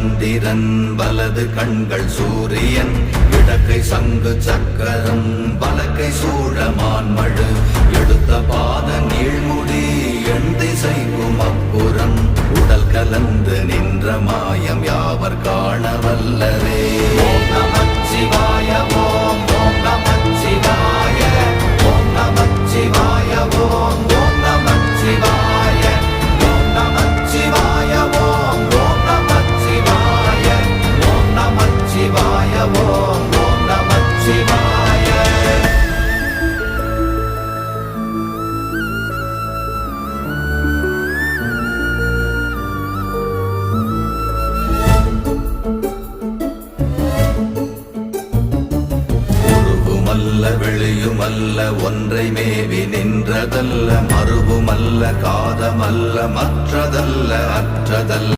சந்திரன் வலது கண்கள் சூரியன் இடக்கை சங்கு சக்கரம் வலக்கை சூழமான்மழு எடுத்த பாத நீழ்முடி எண் திசைக்கும் அப்புறம் உடல் கலந்து நின்ற மாயம் யாவர் காண வல்லரே. ஓம் நமச்சிவாய ஓம் ஓம் நமச்சிவாய ஓம் நமச்சிவாய ஓம் ஓம் நமச்சிவாய ஓம் நமச்சிவாய ஓம் ஓம் நமச்சிவாய ஓம் நமச்சிவாய ஓம் ஓம் நமச்சிவாய. வெளியுமல்ல ஒன்றை மேவி நின்றதல்ல மறுவுமல்ல காதமல்ல மற்றதல்ல அற்றதல்ல